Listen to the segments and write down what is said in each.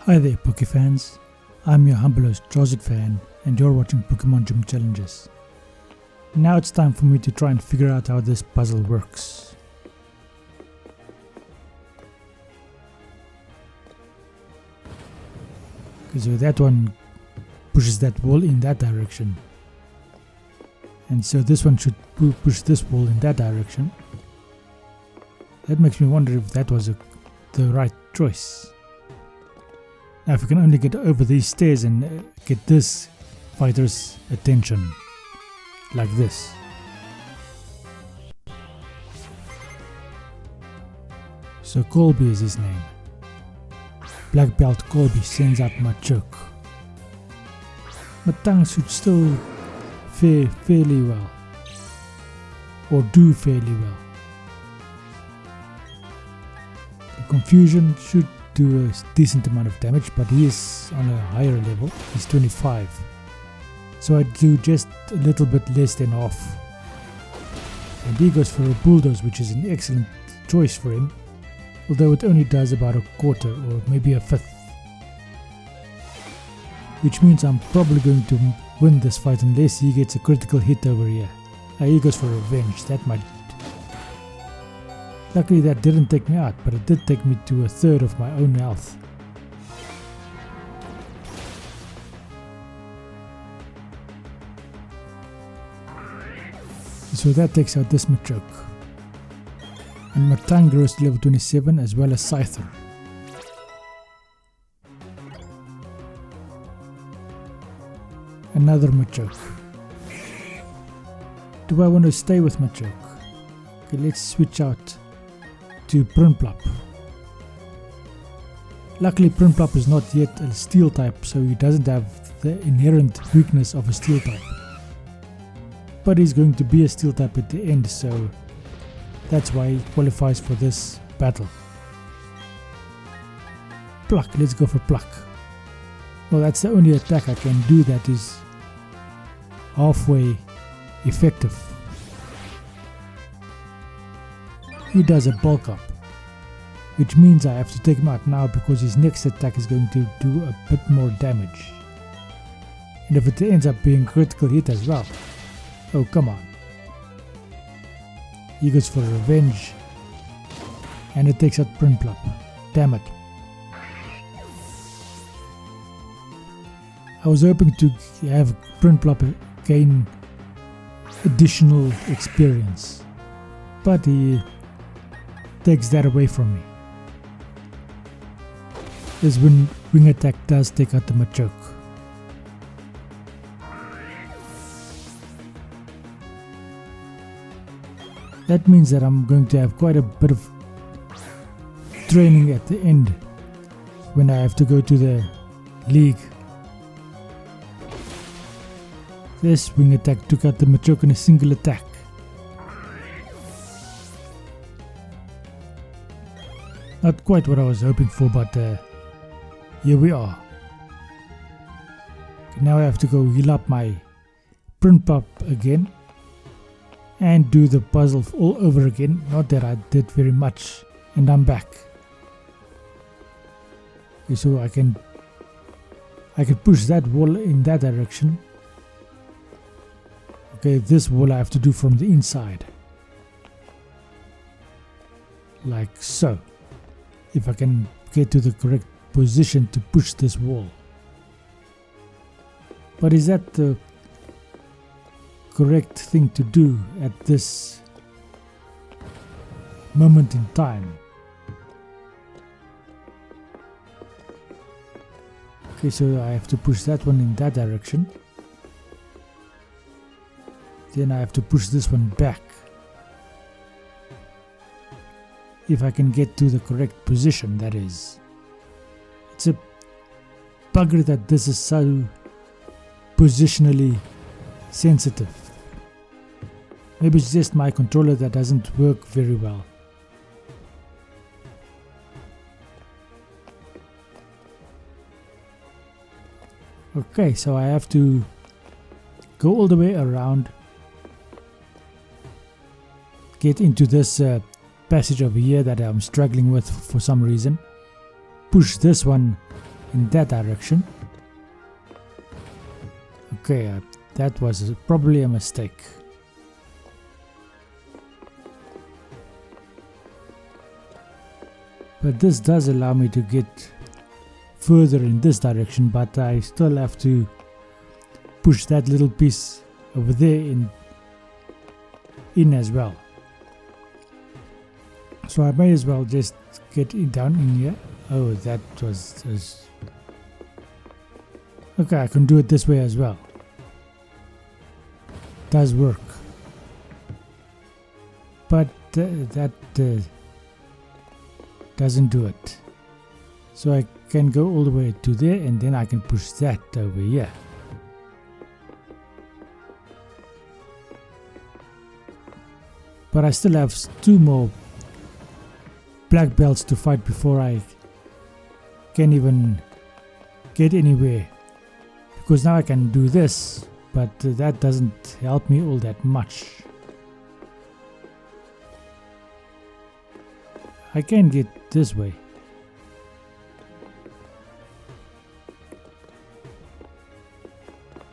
Hi there Poke fans, I'm your humble host Joseph Fan and you're watching Pokemon Gym Challenges. Now it's time for me to try and figure out how this puzzle works. Okay, so that one pushes that wall in that direction. And so this one should push this wall in that direction. That makes me wonder if that was the right choice. Now if we can only get over these stairs and get this fighter's attention, like this. So Colby is his name. Black Belt Colby sends out Machoke. Matang should still fare fairly well, or do fairly well. The Confusion should do a decent amount of damage, but he is on a higher level. He's 25, so I do just a little bit less than half. And he goes for a Bulldoze, which is an excellent choice for him, although it only does about a quarter or maybe a fifth, which means I'm probably going to win this fight unless he gets a critical hit over here. He goes for revenge. That might. Luckily that didn't take me out, but it did take me to a third of my own health. So that takes out this Machoke. And Matang grows to level 27 as well as Scyther. Another Machoke. Do I want to stay with Machoke? Okay, let's switch out to Prinplup. Luckily Prinplup is not yet a steel type, so he doesn't have the inherent weakness of a steel type. But he's going to be a steel type at the end, so that's why he qualifies for this battle. Pluck, let's go for Pluck. Well, that's the only attack I can do that is halfway effective. He does a bulk up, which means I have to take him out now because his next attack is going to do a bit more damage. And if it ends up being a critical hit as well, oh come on. He goes for revenge and it takes out Prinplup. Damn it. I was hoping to have Prinplup gain additional experience, but he takes that away from me. This wing attack does take out the Machoke. That means that I'm going to have quite a bit of training at the end when I have to go to the league. This wing attack took out the Machoke in a single attack. Not quite what I was hoping for, but here we are. Okay, now I have to go heal up my Prinplup again and do the puzzle all over again. Not that I did very much, and I'm back. Okay, so I can push that wall in that direction. Okay, this wall I have to do from the inside, like so. If I can get to the correct position to push this wall. But is that the correct thing to do at this moment in time? Okay, so I have to push that one in that direction. Then I have to push this one back. If I can get to the correct position, that is. It's a bugger that this is so positionally sensitive. Maybe it's just my controller that doesn't work very well. Okay, so I have to go all the way around, get into this passage over here that I'm struggling with for some reason, push this one in that direction. Okay, that was probably a mistake. But this does allow me to get further in this direction, but I still have to push that little piece over there in as well. So I may as well just get it down in here. Oh, that was okay, I can do it this way as well. Does work. But that doesn't do it. So I can go all the way to there, and then I can push that over here. But I still have 2 more black belts to fight before I can even get anywhere. Because now I can do this, but that doesn't help me all that much. I can get this way.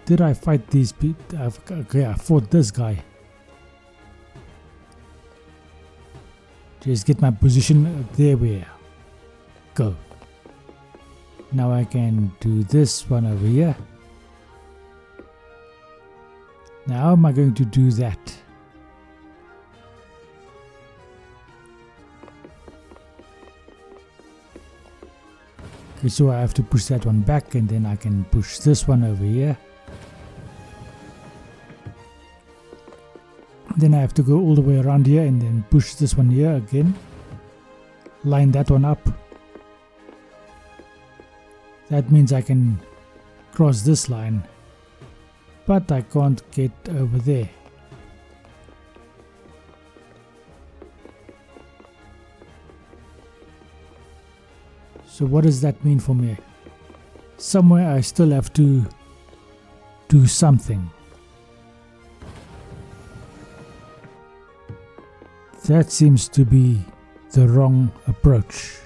Did I fight these people? Okay, I fought this guy. Just get my position. There we go. Now I can do this one over here. Now how am I going to do that? Okay, so I have to push that one back, and then I can push this one over here. Then I have to go all the way around here and then push this one here again. Line that one up. That means I can cross this line, but I can't get over there. So what does that mean for me? Somewhere I still have to do something. That seems to be the wrong approach.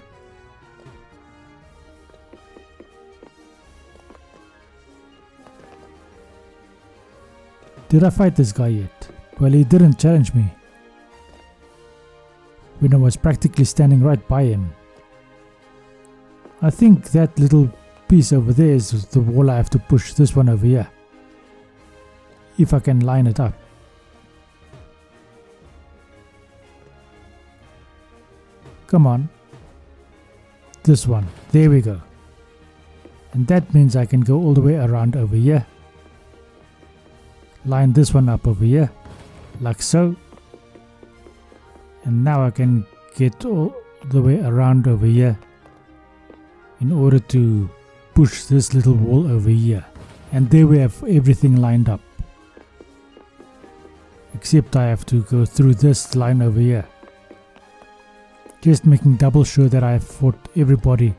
Did I fight this guy yet? Well, he didn't challenge me when I was practically standing right by him. I think that little piece over there is the wall I have to push this one over here. If I can line it up. Come on. This one. There we go. And that means I can go all the way around over here. Line this one up over here. Like so. And now I can get all the way around over here in order to push this little wall over here. And there we have everything lined up. Except I have to go through this line over here. Just making double sure that I have fought everybody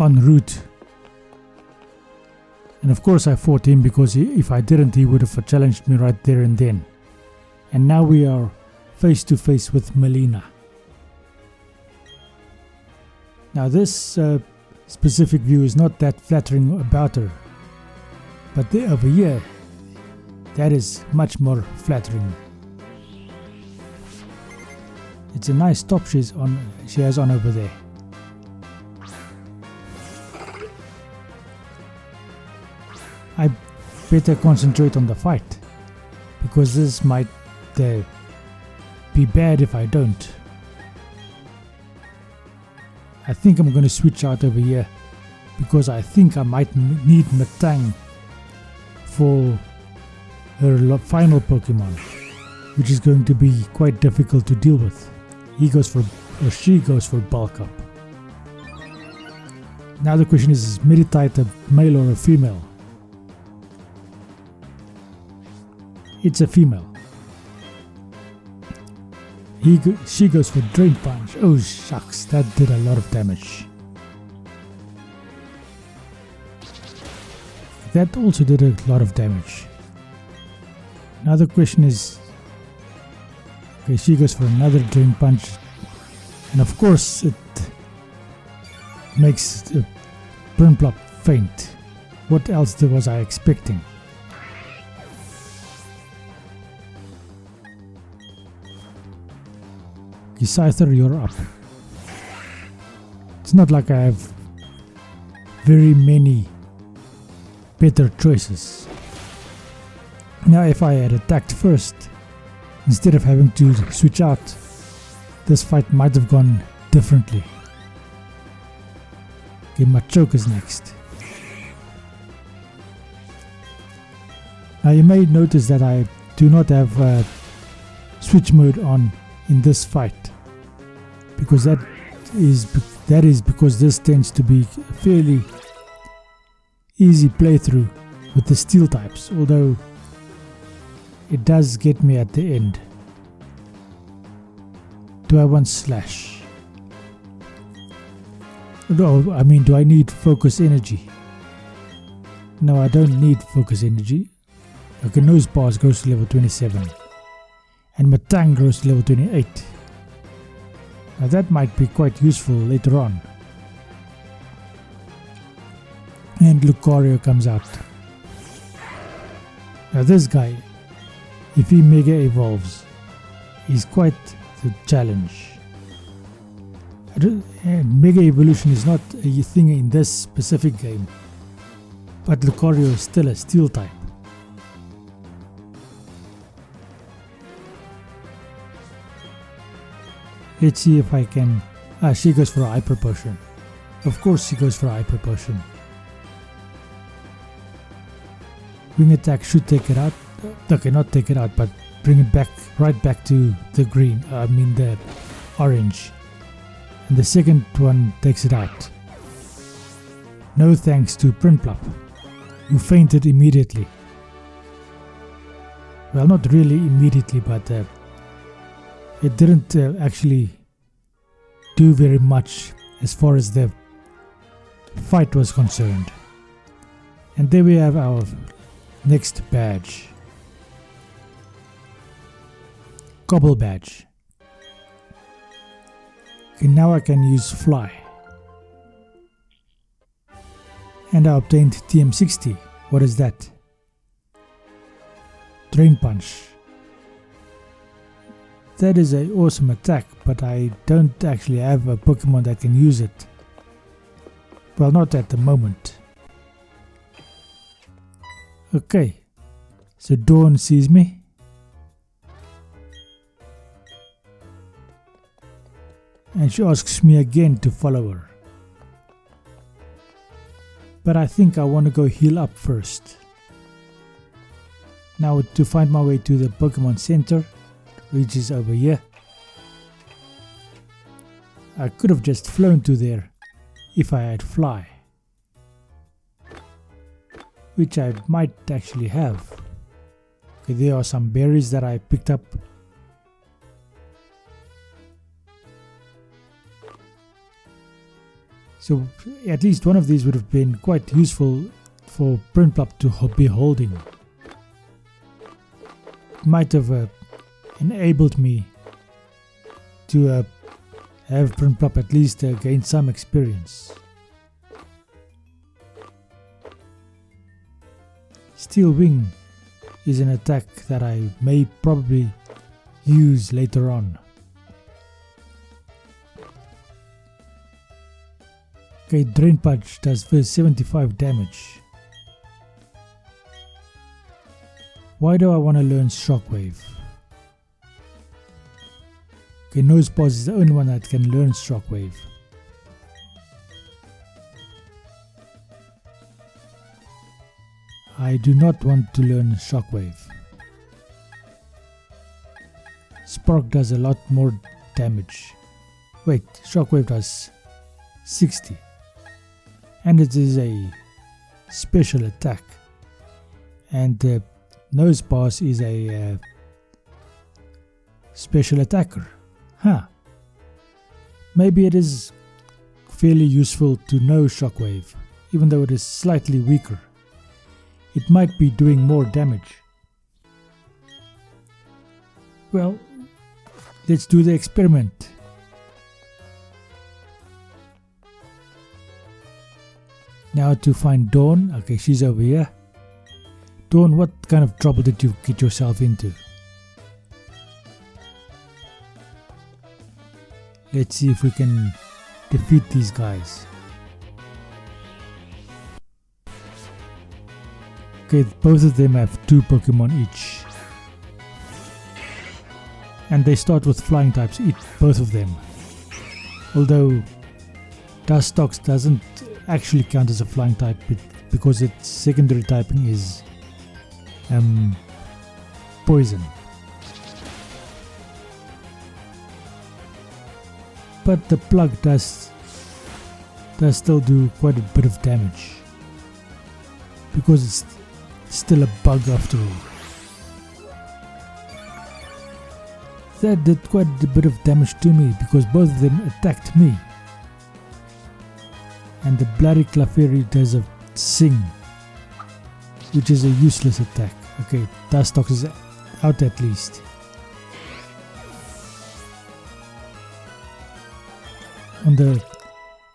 en route. And of course I fought him, because if I didn't, he would have challenged me right there and then. And now we are face to face with Melina. Now this specific view is not that flattering about her, but there over here, that is much more flattering. It's a nice top she has on over there. I better concentrate on the fight, because this might be bad if I don't. I think I'm going to switch out over here, because I think I might need Matang for her final Pokemon, which is going to be quite difficult to deal with. She goes for bulk up. Now the question is Monotype a male or a female? It's a female. She goes for Drain Punch. Oh shucks, that did a lot of damage. That also did a lot of damage. Now the question is, okay, she goes for another Drain Punch, and of course it makes Prinplop faint. What else was I expecting? Scyther, you're up. It's not like I have very many better choices. Now if I had attacked first, instead of having to switch out, this fight might have gone differently. Okay, Machoke is next. Now you may notice that I do not have switch mode on in this fight, because that is because this tends to be a fairly easy playthrough with the steel types, although it does get me at the end. Do I want slash? No, I mean, do I need focus energy? No, I don't need focus energy. Okay, Nose Bars goes to level 27 and Matang goes to level 28. Now that might be quite useful later on. And Lucario comes out. Now this guy, if he Mega Evolves, is quite the challenge. And Mega Evolution is not a thing in this specific game, but Lucario is still a Steel type. Let's see if I can... she goes for a Hyper Potion. Of course she goes for a Hyper Potion. Wing Attack should take it out. Okay, not take it out, but bring it back, right back to the green, the orange. And the second one takes it out. No thanks to Prinplup, who fainted immediately. Well, not really immediately, but it didn't actually do very much as far as the fight was concerned. And there we have our next badge. Cobble badge. Okay, now I can use Fly. And I obtained TM60. What is that? Drain Punch. That is an awesome attack, but I don't actually have a Pokemon that can use it. Well, not at the moment. Okay, so Dawn sees me. And she asks me again to follow her. But I think I want to go heal up first. Now to find my way to the Pokemon Center, which is over here. I could have just flown to there if I had Fly. Which I might actually have. Okay, there are some berries that I picked up. So at least one of these would have been quite useful for Prinplup to be holding. It might have enabled me to have Prinplup at least gain some experience. Steel Wing is an attack that I may probably use later on. Okay, Drain Punch does first 75 damage. Why do I want to learn Shockwave? Okay, Nosepaws is the only one that can learn Shockwave. I do not want to learn Shockwave. Spark does a lot more damage. Wait, Shockwave does 60. And it is a special attack. And Nosepaws is a special attacker. Huh. Maybe it is fairly useful to know Shockwave, even though it is slightly weaker. It might be doing more damage. Well, let's do the experiment. Now to find Dawn. Okay, she's over here. Dawn, what kind of trouble did you get yourself into? Let's see if we can defeat these guys. Okay, both of them have 2 Pokemon each. And they start with flying types, both of them. Although Dustox doesn't actually count as a flying type because its secondary typing is poison. But the plug does still do quite a bit of damage because it's still a bug after all. That did quite a bit of damage to me because both of them attacked me. And the bloody Clefairy does a sing, which is a useless attack. Okay, Dustox is out at least. On the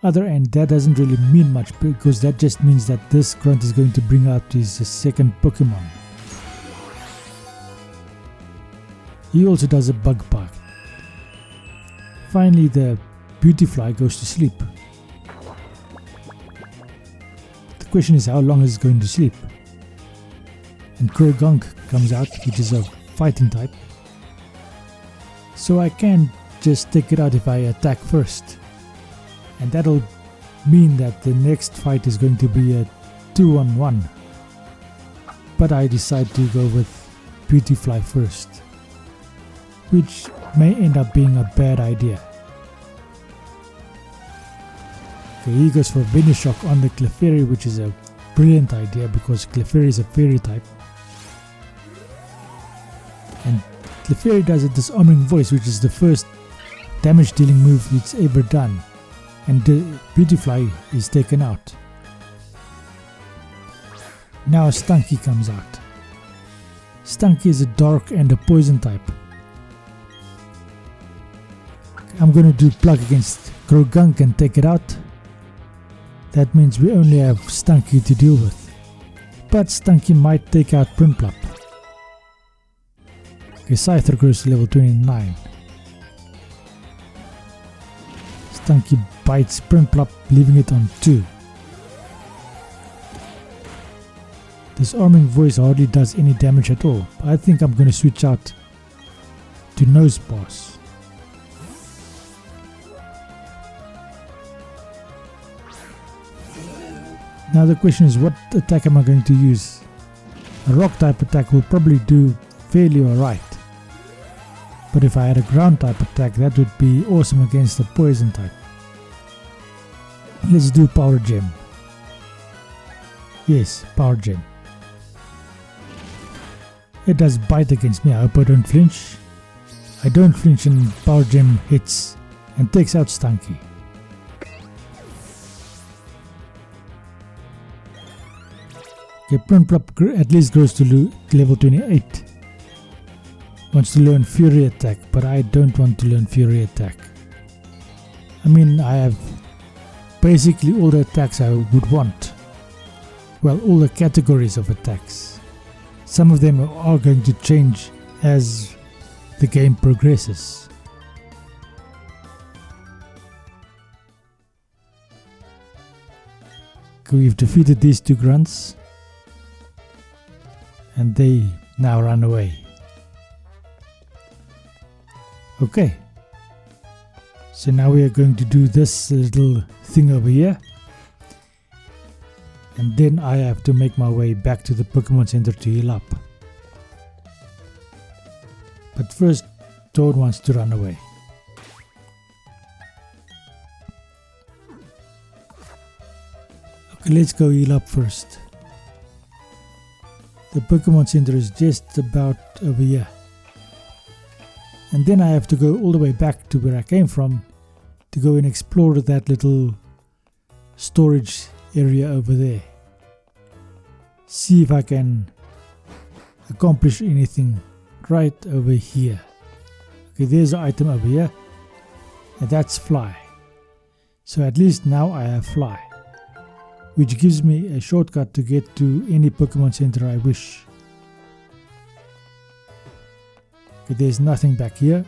other end, that doesn't really mean much because that just means that this grunt is going to bring out his second Pokemon. He also does a bug bite. Finally, the Beautifly goes to sleep. The question is, how long is it going to sleep? And Croagunk comes out, which is a fighting type. So I can just take it out if I attack first. And that'll mean that the next fight is going to be a 2-on-1. But I decide to go with Beautifly first, which may end up being a bad idea. Okay, he goes for Venoshock on the Clefairy, which is a brilliant idea because Clefairy is a fairy type. And Clefairy does a disarming voice, which is the first damage dealing move it's ever done. And the Beautifly is taken out. Now Stunky comes out. Stunky is a dark and a poison type. I'm gonna do plug against Croagunk and take it out. That means we only have Stunky to deal with. But Stunky might take out Prinplup. Okay, Scyther grows to level 29. Stunky bites Prinplup, leaving it on 2. Disarming voice hardly does any damage at all. I think I'm gonna switch out to Nosepass. Now the question is, what attack am I going to use? A rock type attack will probably do fairly alright. But if I had a ground type attack, that would be awesome against a poison type. Let's do Power Gem. Yes, Power Gem. It does bite against me. I hope I don't flinch. I don't flinch and Power Gem hits and takes out Stunky. Okay, Prinplup at least grows to level 28. Wants to learn Fury Attack, but I don't want to learn Fury Attack. I mean, I have basically all the attacks I would want. Well, all the categories of attacks. Some of them are going to change as the game progresses. Okay, we've defeated these 2 grunts. And they now run away. Okay. So now we are going to do this little thing over here. And then I have to make my way back to the Pokemon Center to heal up. But first, Toad wants to run away. Okay, let's go heal up first. The Pokemon Center is just about over here. And then I have to go all the way back to where I came from to go and explore that little storage area over there. See if I can accomplish anything right over here. Okay, there's an item over here. And that's Fly. So at least now I have Fly, which gives me a shortcut to get to any Pokemon Center I wish. Okay, there's nothing back here.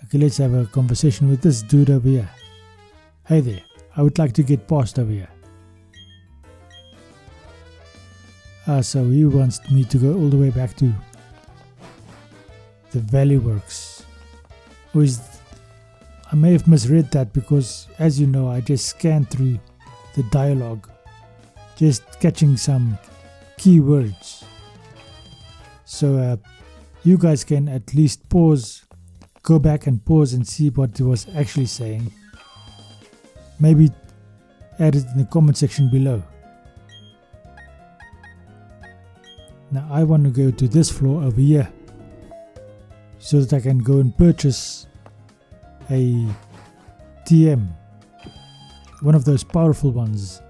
Okay, let's have a conversation with this dude over here. Hey there, I would like to get past over here. So he wants me to go all the way back to the Valley Works. I may have misread that because, as you know, I just scanned through the dialogue, just catching some keywords. So you guys can at least go back and pause and see what it was actually saying. Maybe add it in the comment section below. Now I want to go to this floor over here so that I can go and purchase a TM, one of those powerful ones.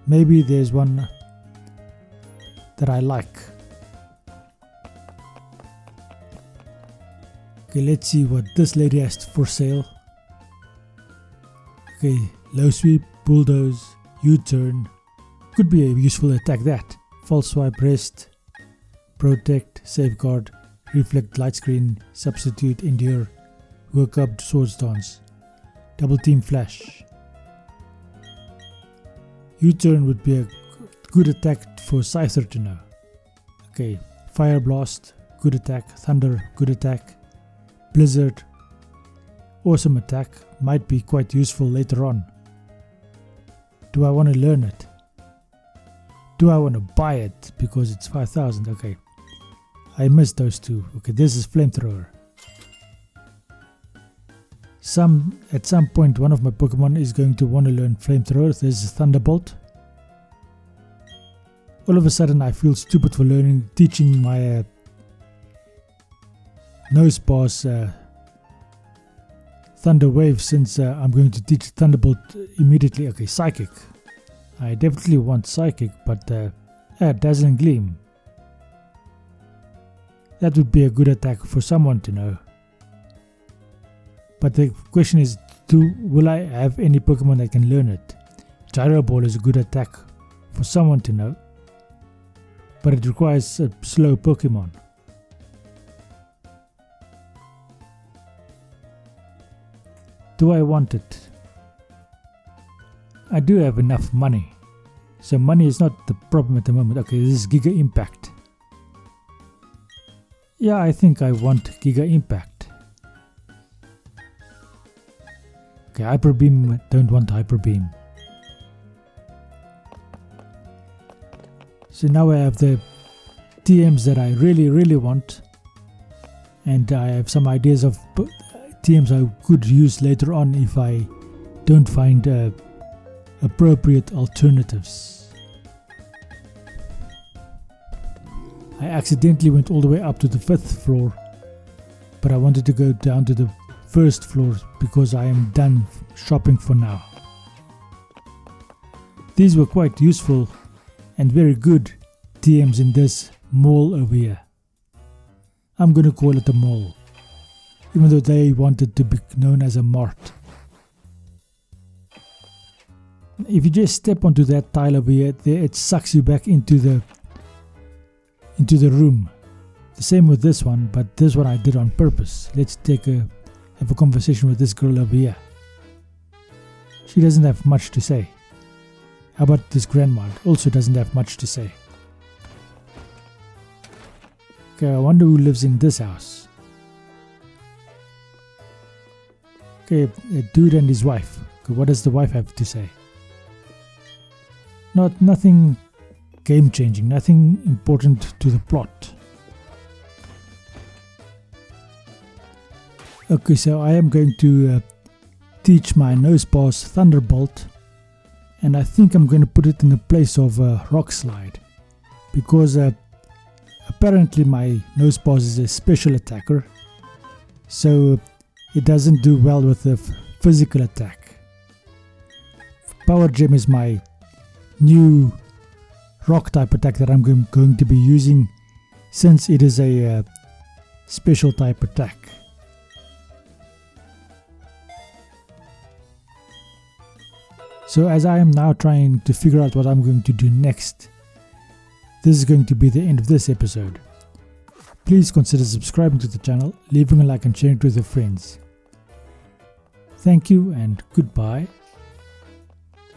Maybe there's one that I like. Okay, let's see what this lady has for sale. Okay, low sweep, bulldoze, U-turn. Could be a useful attack that. False swipe, rest, protect, safeguard, reflect, light screen, substitute, endure, work up, swords dance, double team flash. U-turn would be a good attack for Scyther to know. Okay, fire blast, good attack, thunder, good attack, blizzard, awesome attack, might be quite useful later on. Do I want to learn it? Do I want to buy it because it's 5,000? Okay, I missed those two. Okay, this is flamethrower. At some point one of my Pokemon is going to want to learn flamethrower. There's a thunderbolt. All of a sudden I feel stupid for teaching my nose boss thunder wave, since I'm going to teach thunderbolt immediately. Okay, psychic. I definitely want psychic, but dazzling gleam. That would be a good attack for someone to know. But the question is, will I have any Pokemon that can learn it? Gyro Ball is a good attack for someone to know, but it requires a slow Pokemon. Do I want it? I do have enough money, so money is not the problem at the moment. Okay, this is Giga Impact. Yeah, I think I want Giga Impact. Okay, Hyper Beam, don't want Hyper Beam. So now I have the TMs that I really want, and I have some ideas of TMs I could use later on if I don't find appropriate alternatives. I accidentally went all the way up to the 5th floor, but I wanted to go down to the 1st floor because I am done shopping for now. These were quite useful and very good TMs in this mall over here. I'm gonna call it a mall, even though they wanted to be known as a mart. If you just step onto that tile over here, it sucks you back into the room. The same with this one, but this one I did on purpose. Let's have a conversation with this girl over here. She doesn't have much to say. How about this grandma? Also doesn't have much to say. Okay, I wonder who lives in this house. Okay, a dude and his wife. Okay, what does the wife have to say? Nothing game changing, nothing important to the plot. Okay, so I am going to teach my nose boss Thunderbolt, and I think I'm going to put it in the place of Rock Slide, because apparently my nose boss is a special attacker, so it doesn't do well with the physical attack. Power Gem is my new rock type attack that I'm going to be using, since it is a special type attack. So as I am now trying to figure out what I'm going to do next, this is going to be the end of this episode. Please consider subscribing to the channel, leaving a like and sharing it with your friends. Thank you and goodbye.